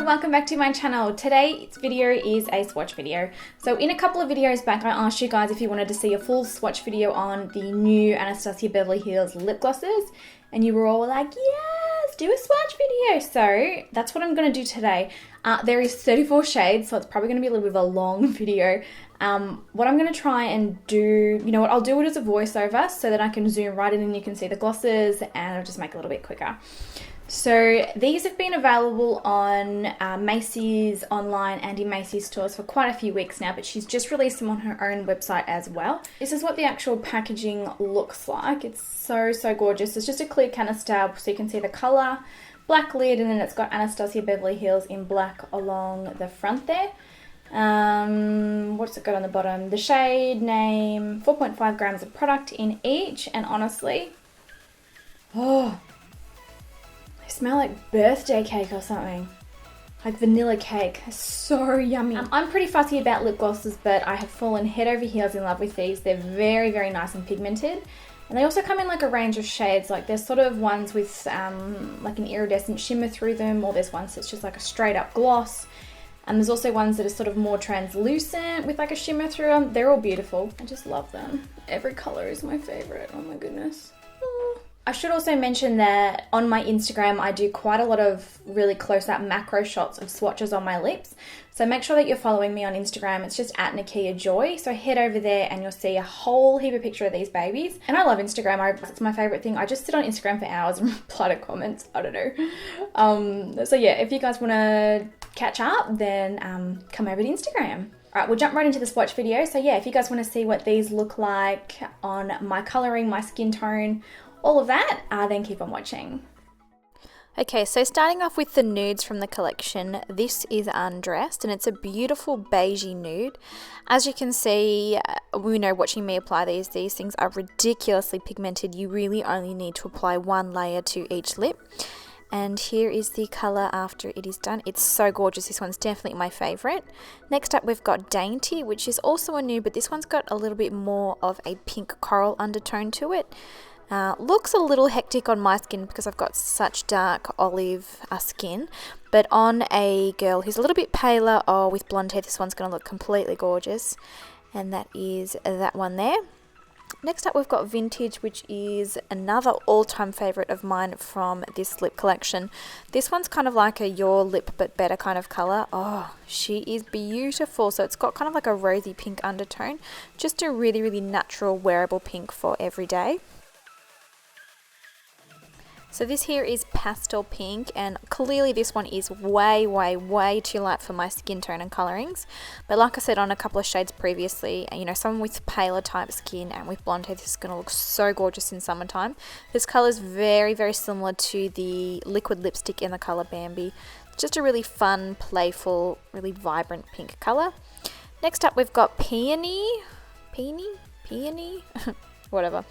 and welcome back to my channel. Today's video is a swatch video. So in a couple of videos back I asked you guys if you wanted to see a full swatch video on the new Anastasia Beverly Hills lip glosses, and you were all like, yes, do a swatch video. So that's what I'm going to do today. There is 34 shades, so it's probably going to be a little bit of a long video. What I'm going to try and do, you know what, I'll do it as a voiceover so that I can zoom right in and you can see the glosses, and I'll just make it a little bit quicker. So these have been available on Macy's online and in Macy's stores for quite a few weeks now, but she's just released them on her own website as well. This is what the actual packaging looks like. It's so gorgeous. It's just a clear canister so you can see the colour, black lid, and then it's got Anastasia Beverly Hills in black along the front there. What's it got on the bottom? The shade name, 4.5 grams of product in each, and honestly, oh, they smell like birthday cake or something. Like vanilla cake. It's so yummy. I'm pretty fussy about lip glosses, but I have fallen head over heels in love with these. They're very nice and pigmented. And they also come in like a range of shades. Like there's sort of ones with like an iridescent shimmer through them, or there's ones that's just like a straight up gloss. And there's also ones that are sort of more translucent with like a shimmer through them. They're all beautiful. I just love them. Every color is my favorite. Oh my goodness. I should also mention that on my Instagram, I do quite a lot of really close-up macro shots of swatches on my lips. So make sure that you're following me on Instagram. It's just at Nikkia Joy. So head over there and you'll see a whole heap of pictures of these babies. And I love Instagram. It's my favorite thing. I just sit on Instagram for hours and reply to comments. I don't know. So yeah, if you guys want to catch up, then come over to Instagram. Alright, we'll jump right into the swatch video. So yeah, if you guys want to see what these look like on my colouring, my skin tone, all of that, then keep on watching. Okay, so starting off with the nudes from the collection, this is Undressed, and it's a beautiful beigey nude. As you can see, we know watching me apply these things are ridiculously pigmented. You really only need to apply one layer to each lip. And here is the colour after it is done. It's so gorgeous. This one's definitely my favourite. Next up we've got Dainty, which is also a nude, but this one's got a little bit more of a pink coral undertone to it. Looks a little hectic on my skin because I've got such dark olive skin, but on a girl who's a little bit paler or with blonde hair, this one's going to look completely gorgeous, and that is that one there. Next up we've got Vintage, which is another all-time favourite of mine from this lip collection. This one's kind of like a Your Lip But Better kind of colour. Oh, she is beautiful. So it's got kind of like a rosy pink undertone, just a really natural wearable pink for every day. So this here is Pastel Pink, and clearly this one is way too light for my skin tone and colourings. But like I said on a couple of shades previously, you know, someone with paler type skin and with blonde hair, this is going to look so gorgeous in summertime. This colour is very similar to the liquid lipstick in the colour Bambi. It's just a really fun, playful, really vibrant pink colour. Next up we've got Peony? Whatever.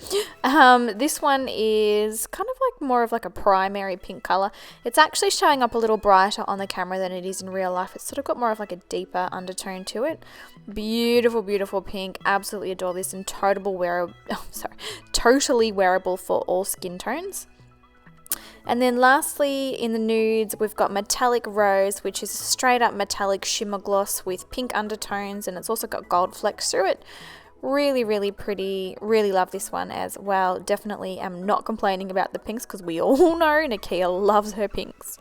This one is kind of like more of like a primary pink colour. It's actually showing up a little brighter on the camera than it is in real life. It's sort of got more of like a deeper undertone to it. Beautiful pink. Absolutely adore this, and totally wearable for all skin tones. And then lastly, in the nudes, we've got Metallic Rose, which is a straight up metallic shimmer gloss with pink undertones, and it's also got gold flecks through it. Really pretty. Really love this one as well. Definitely am not complaining about the pinks because we all know Nikkia loves her pinks.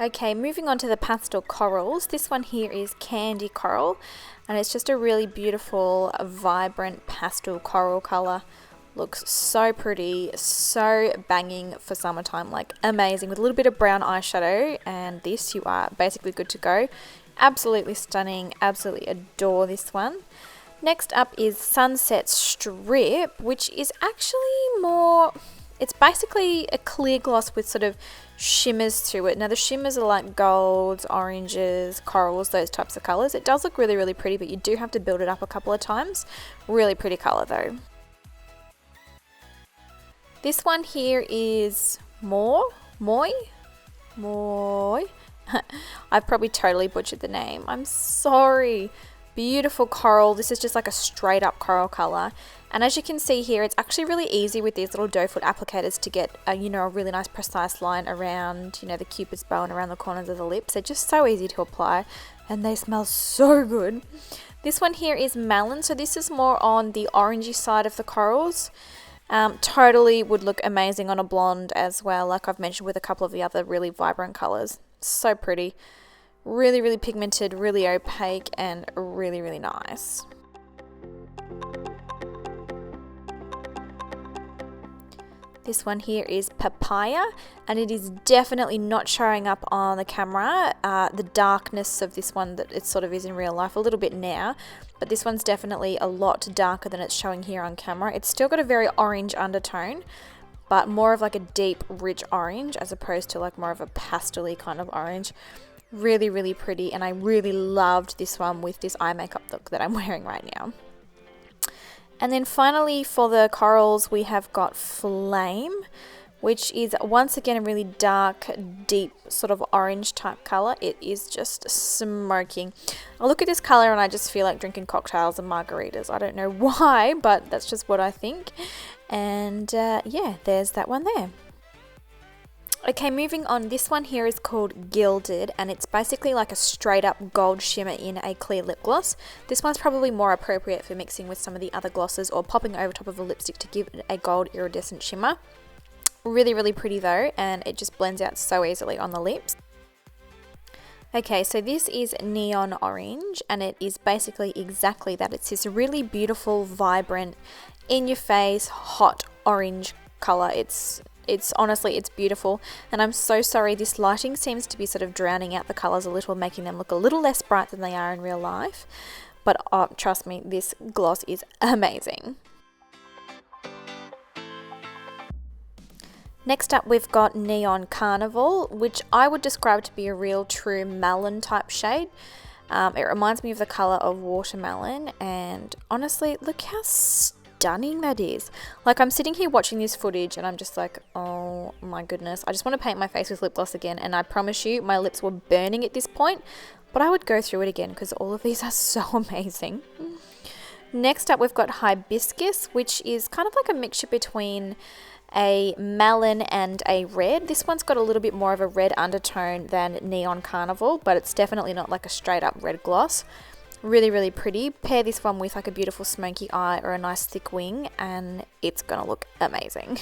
Okay, moving on to the pastel corals. This one here is Candy Coral, and it's just a really beautiful, vibrant pastel coral colour. Looks so pretty, so banging for summertime, like amazing. With a little bit of brown eyeshadow and this, you are basically good to go. Absolutely stunning, absolutely adore this one. Next up is Sunset Strip, which is actually more, it's basically a clear gloss with sort of shimmers through it. Now the shimmers are like golds, oranges, corals, those types of colours. It does look really pretty, but you do have to build it up a couple of times. Really pretty colour though. This one here is Moi. I've probably totally butchered the name. I'm sorry. beautiful coral. This is just like a straight up coral color. And as you can see here, it's actually really easy with these little doe foot applicators to get a, you know, a really nice precise line around, you know, the cupid's bow and around the corners of the lips. They're just so easy to apply and they smell so good. This one here is melon, so this is more on the orangey side of the corals. Totally would look amazing on a blonde as well, like I've mentioned with a couple of the other really vibrant colors. So pretty. Really, really pigmented, really opaque, and really, really nice. This one here is papaya, and it is definitely not showing up on the camera. The darkness of this one that it sort of is in real life, a little bit now, but this one's definitely a lot darker than it's showing here on camera. It's still got a very orange undertone, but more of like a deep, rich orange as opposed to like more of a pastel-y kind of orange. Really, really pretty, and I really loved this one with this eye makeup look that I'm wearing right now. And then finally for the corals we have got Flame, which is once again a really dark, deep sort of orange type color. It is just smoking. I look at this color and I just feel like drinking cocktails and margaritas. I don't know why, but that's just what I think. And yeah, there's that one there. Okay, moving on, this one here is called Gilded, and it's basically like a straight up gold shimmer in a clear lip gloss. This one's probably more appropriate for mixing with some of the other glosses or popping over top of a lipstick to give it a gold iridescent shimmer. Really, really pretty though, and it just blends out so easily on the lips. Okay, so this is Neon Orange, and it is basically exactly that. It's this really beautiful, vibrant, in your face, hot orange color. It's honestly, it's beautiful, and I'm so sorry, this lighting seems to be sort of drowning out the colors a little, making them look a little less bright than they are in real life, but trust me, this gloss is amazing. Next up we've got Neon Carnival, which I would describe to be a real true melon type shade. It reminds me of the color of watermelon, and honestly, look how stunning that is. Like, I'm sitting here watching this footage and I'm just like, oh my goodness, I just want to paint my face with lip gloss again, and I promise you my lips were burning at this point, but I would go through it again because all of these are so amazing. Next up we've got Hibiscus, which is kind of like a mixture between a melon and a red. This one's got a little bit more of a red undertone than Neon Carnival, but it's definitely not like a straight up red gloss. Really, really pretty. Pair this one with like a beautiful smoky eye or a nice thick wing and it's gonna look amazing.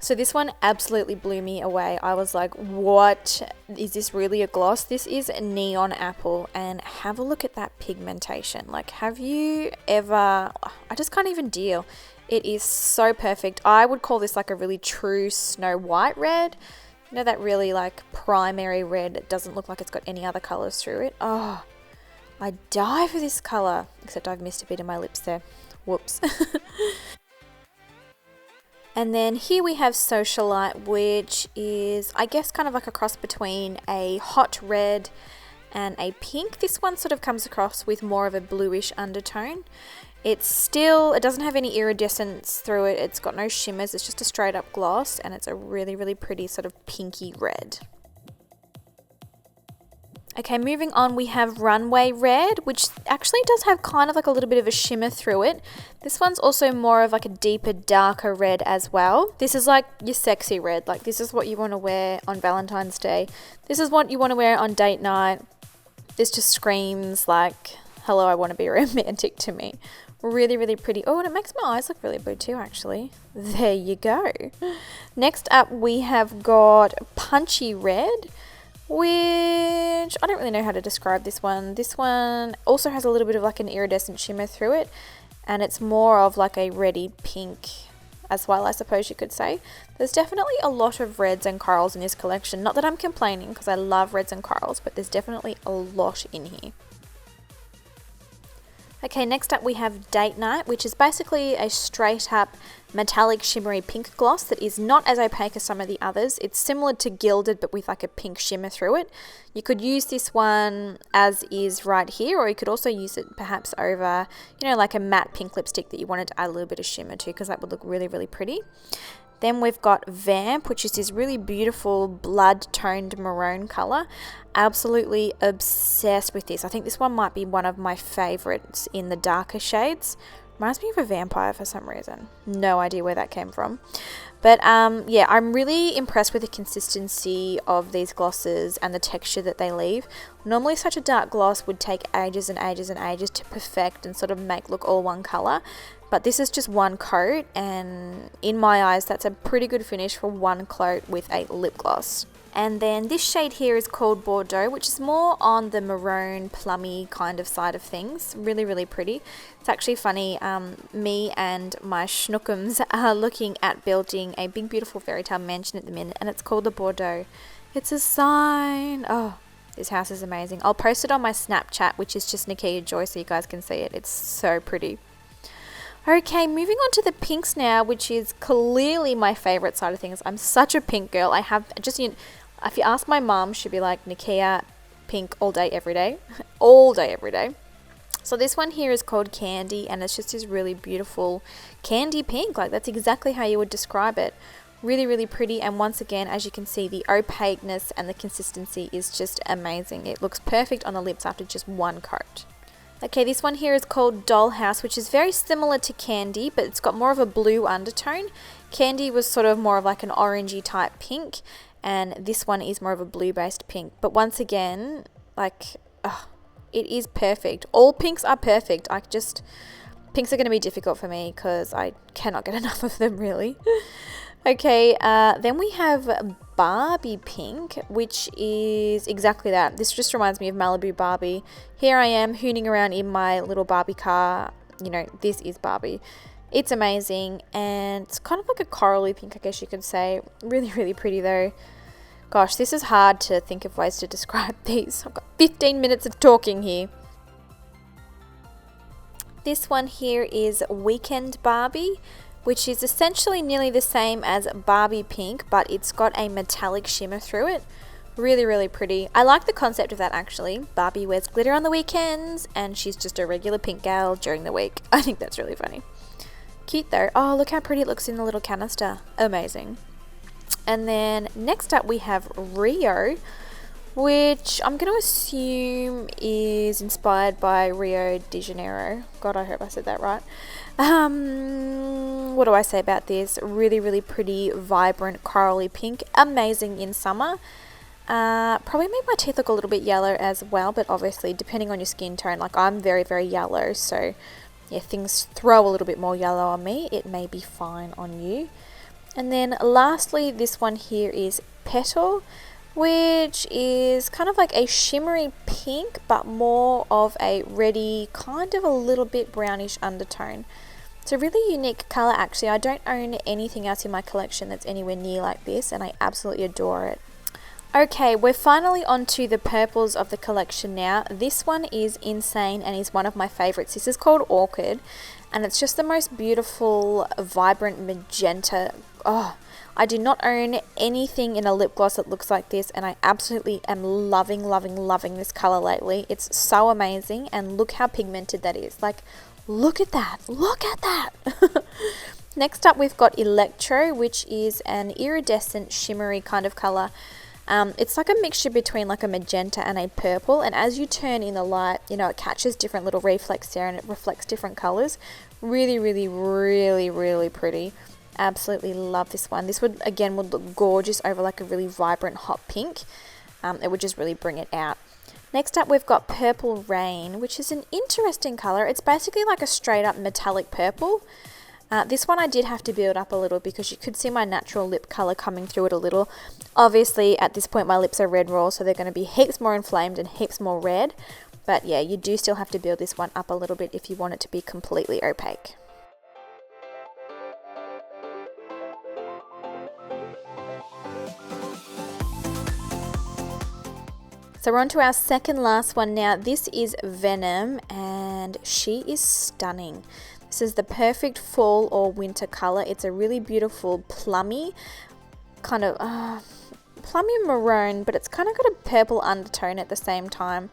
So this one absolutely blew me away. I was like, what? Is this really a gloss? This is Neon Apple, and have a look at that pigmentation. Like, have you ever... I just can't even deal. It is so perfect. I would call this like a really true Snow White red. You know, that really like primary red. It doesn't look like it's got any other colours through it. Oh, I die for this colour. Except I've missed a bit of my lips there. Whoops. And then here we have Socialite, which is, I guess, kind of like a cross between a hot red and a pink. This one sort of comes across with more of a bluish undertone. It doesn't have any iridescence through it. It's got no shimmers. It's just a straight up gloss, and it's a really, really pretty sort of pinky red. Okay, moving on, we have Runway Red, which actually does have kind of like a little bit of a shimmer through it. This one's also more of like a deeper, darker red as well. This is like your sexy red. Like, this is what you want to wear on Valentine's Day. This is what you want to wear on date night. This just screams like, hello, I want to be romantic to me. Really, really pretty. Oh, and it makes my eyes look really blue too, actually. There you go. Next up, we have got Punchy Red, which I don't really know how to describe this one. This one also has a little bit of like an iridescent shimmer through it, and it's more of like a reddy pink as well, I suppose you could say. There's definitely a lot of reds and corals in this collection. Not that I'm complaining, because I love reds and corals, but there's definitely a lot in here. Okay, next up we have Date Night, which is basically a straight up metallic shimmery pink gloss that is not as opaque as some of the others. It's similar to Gilded, but with like a pink shimmer through it. You could use this one as is right here, or you could also use it perhaps over, you know, like a matte pink lipstick that you wanted to add a little bit of shimmer to, because that would look really, really pretty. Then we've got VAMP, which is this really beautiful blood-toned maroon colour. Absolutely obsessed with this. I think this one might be one of my favourites in the darker shades. Reminds me of a vampire for some reason. No idea where that came from. But yeah, I'm really impressed with the consistency of these glosses and the texture that they leave. Normally such a dark gloss would take ages and ages and ages to perfect and sort of make look all one colour. But this is just one coat, and in my eyes that's a pretty good finish for one coat with a lip gloss. And then this shade here is called Bordeaux, which is more on the maroon plummy kind of side of things. Really, really pretty. It's actually funny, me and my schnookums are looking at building a big beautiful fairy tale mansion at the minute, and it's called the Bordeaux. It's a sign. Oh, this house is amazing. I'll post it on my Snapchat, which is just Nikkia Joy, so you guys can see it. It's so pretty. Okay, moving on to the pinks now, which is clearly my favourite side of things. I'm such a pink girl. I have just, if you ask my mum, she'd be like, Nikkia, pink all day, every day. All day, every day. So this one here is called Candy, and it's just this really beautiful candy pink. Like, that's exactly how you would describe it. Really, really pretty. And once again, as you can see, the opaqueness and the consistency is just amazing. It looks perfect on the lips after just one coat. Okay, this one here is called Dollhouse, which is very similar to Candy, but it's got more of a blue undertone. Candy was sort of more of like an orangey type pink, and this one is more of a blue based pink. But once again, like, it is perfect. All pinks are perfect. Pinks are going to be difficult for me because I cannot get enough of them, really. Okay, then we have Barbie pink, which is exactly that. This just reminds me of Malibu Barbie. Here I am hooning around in my little Barbie car. This is Barbie. It's amazing, and it's kind of like a corally pink, I guess you could say. Really, really pretty though. Gosh, this is hard to think of ways to describe these. I've got 15 minutes of talking here. This one here is Weekend Barbie, which is essentially nearly the same as Barbie pink, but it's got a metallic shimmer through it. Really, really pretty. I like the concept of that, actually. Barbie wears glitter on the weekends, and she's just a regular pink gal during the week. I think that's really funny. Cute though. Oh, look how pretty it looks in the little canister. Amazing. And then next up we have Rio, which I'm going to assume is inspired by Rio de Janeiro. God, I hope I said that right. What do I say about this? Really, really pretty, vibrant, corally pink. Amazing in summer. Probably make my teeth look a little bit yellow as well, but obviously depending on your skin tone, like I'm very, very yellow, so yeah, things throw a little bit more yellow on me. It may be fine on you. And then lastly, this one here is Petal, which is kind of like a shimmery pink, but more of a reddy, kind of a little bit brownish undertone. It's a really unique colour, actually. I don't own anything else in my collection that's anywhere near like this, and I absolutely adore it. Okay, we're finally on to the purples of the collection now. This one is insane and is one of my favourites. This is called Orchid, and it's just the most beautiful, vibrant magenta. Oh, I do not own anything in a lip gloss that looks like this, and I absolutely am loving, loving, loving this colour lately. It's so amazing, and look how pigmented that is. Like, look at that. Look at that. Next up, we've got Electro, which is an iridescent, shimmery kind of colour. It's like a mixture between like a magenta and a purple, and as you turn in the light, it catches different little reflex there and it reflects different colours. Really, really, really, really pretty. Absolutely love this one. This would look gorgeous over like a really vibrant hot pink. It would just really bring it out. Next up, we've got Purple Rain, which is an interesting colour. It's basically like a straight up metallic purple. This one I did have to build up a little because you could see my natural lip colour coming through it a little. Obviously, at this point, my lips are red raw, so they're going to be heaps more inflamed and heaps more red. But yeah, you do still have to build this one up a little bit if you want it to be completely opaque. So we're on to our second last one now. This is Venom, and she is stunning. This is the perfect fall or winter colour. It's a really beautiful plummy, kind of plummy maroon, but it's kind of got a purple undertone at the same time.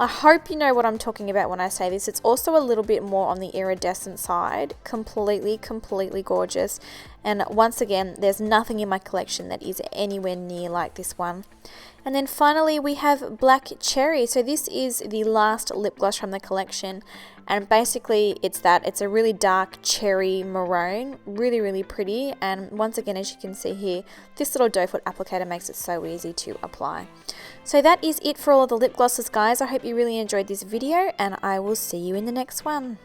I hope you know what I'm talking about when I say this. It's also a little bit more on the iridescent side. Completely gorgeous. And once again, there's nothing in my collection that is anywhere near like this one. And then finally we have Black Cherry. So this is the last lip gloss from the collection. And basically it's a really dark cherry maroon. Really pretty. And once again, as you can see here, this little doe foot applicator makes it so easy to apply. So that is it for all of the lip glosses, guys. I hope you really enjoyed this video, and I will see you in the next one.